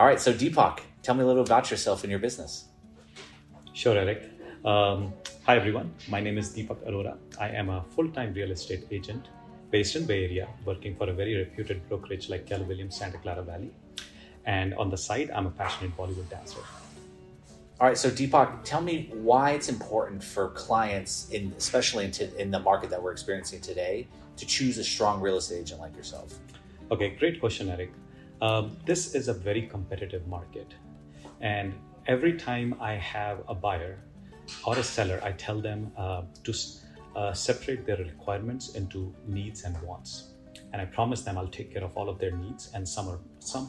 All right, so Deepak, tell me a little about yourself and your business. Sure, Eric. Hi, everyone. My name is Deepak Arora. I am a full-time real estate agent based in Bay Area, working for a very reputed brokerage like Keller Williams, Santa Clara Valley. And on the side, I'm a passionate Bollywood dancer. All right, so Deepak, tell me why it's important for clients, especially in the market that we're experiencing today, to choose a strong real estate agent like yourself. Okay, great question, Eric. This is a very competitive market. And every time I have a buyer or a seller, I tell them to separate their requirements into needs and wants. And I promise them I'll take care of all of their needs and some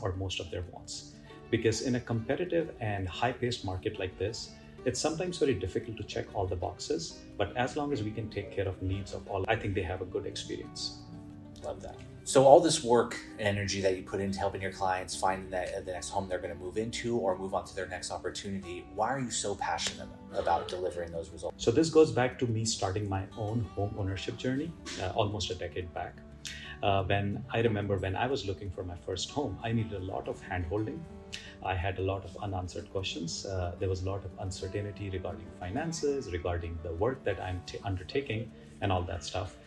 or most of their wants. Because in a competitive and high-paced market like this, it's sometimes very difficult to check all the boxes. But as long as we can take care of needs of all, I think they have a good experience. Love that. So all this work and energy that you put into helping your clients find the next home they're going to move into or move on to their next opportunity, why are you so passionate about delivering those results? So this goes back to me starting my own home ownership journey almost a decade back. When I was looking for my first home, I needed a lot of hand-holding. I had a lot of unanswered questions. There was a lot of uncertainty regarding finances, regarding the work that I'm undertaking and all that stuff.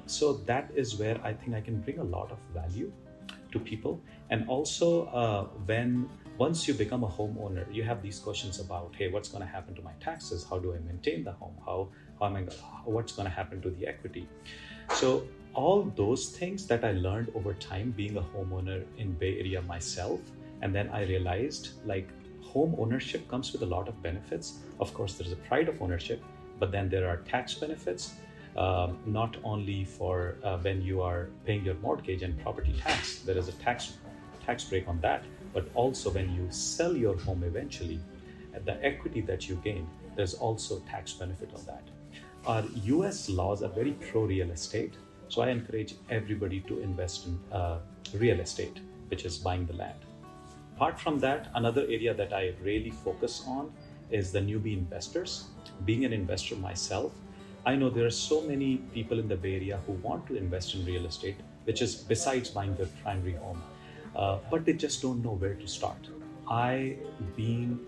So that is where I think I can bring a lot of value to people. And also once you become a homeowner, you have these questions about, hey, what's going to happen to my taxes? How do I maintain the home? What's going to happen to the equity? So all those things that I learned over time being a homeowner in Bay Area myself, and then I realized like home ownership comes with a lot of benefits. Of course, there's a pride of ownership, but then there are tax benefits. Not only for when you are paying your mortgage and property tax, there is a tax break on that, but also when you sell your home eventually, the equity that you gain, there's also tax benefit on that. Our US laws are very pro real estate, so I encourage everybody to invest in real estate, which is buying the land. Apart from that, another area that I really focus on is the newbie investors. Being an investor myself, I know there are so many people in the Bay Area who want to invest in real estate, which is besides buying their primary home, but they just don't know where to start. I, being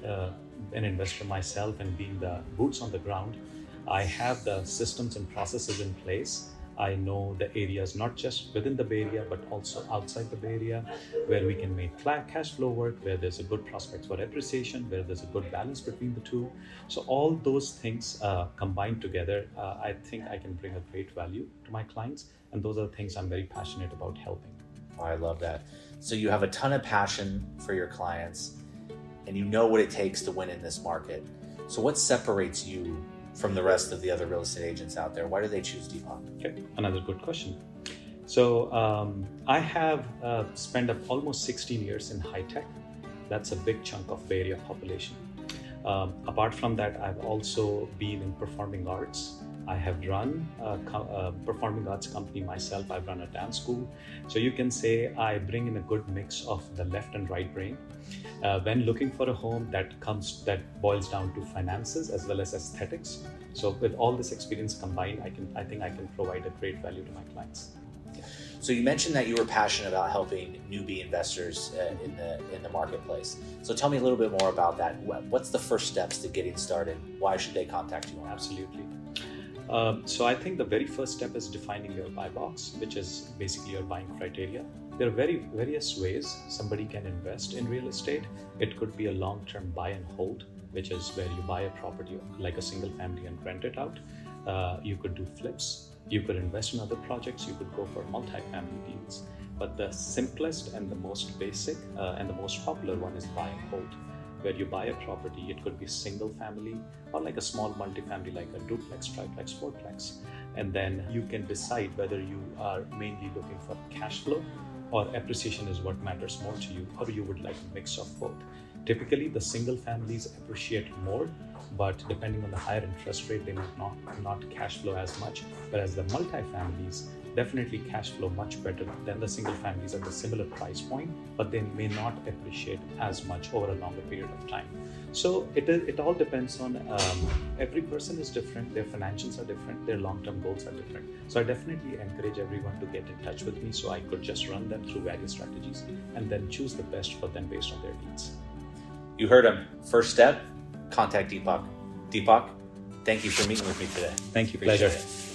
an investor myself and being the boots on the ground, I have the systems and processes in place. I know the areas not just within the Bay Area, but also outside the Bay Area, where we can make cash flow work, where there's a good prospect for appreciation, where there's a good balance between the two. So all those things combined together, I think I can bring a great value to my clients. And those are the things I'm very passionate about helping. Oh, I love that. So you have a ton of passion for your clients and you know what it takes to win in this market. So what separates you from the rest of the other real estate agents out there? Why do they choose Deepak? Okay, another good question. So I have spent almost 16 years in high tech. That's a big chunk of Bay Area population. Apart from that, I've also been in performing arts. I have run a performing arts company myself. I've run a dance school. So you can say I bring in a good mix of the left and right brain. When looking for a home, that boils down to finances as well as aesthetics. So with all this experience combined, I think I can provide a great value to my clients. So you mentioned that you were passionate about helping newbie investors in the marketplace. So tell me a little bit more about that. What's the first steps to getting started? Why should they contact you? Absolutely. So I think the very first step is defining your buy box, which is basically your buying criteria. There are various ways somebody can invest in real estate. It could be a long-term buy and hold, which is where you buy a property like a single family and rent it out. You could do flips. You could invest in other projects. You could go for multi-family deals. But the simplest and the most basic and the most popular one is buy and hold, where you buy a property. It could be single family or like a small multifamily, like a duplex, triplex, fourplex. And then you can decide whether you are mainly looking for cash flow or appreciation is what matters more to you, or you would like a mix of both. Typically, the single families appreciate more, but depending on the higher interest rate, they might not cash flow as much. Whereas the multi-families definitely cash flow much better than the single families at the similar price point, but they may not appreciate as much over a longer period of time. So it all depends on every person is different, their financials are different, their long-term goals are different. So I definitely encourage everyone to get in touch with me so I could just run them through various strategies and then choose the best for them based on their needs. You heard him. First step, contact Deepak. Deepak, thank you for meeting with me today. Thank you. Appreciate Pleasure. it.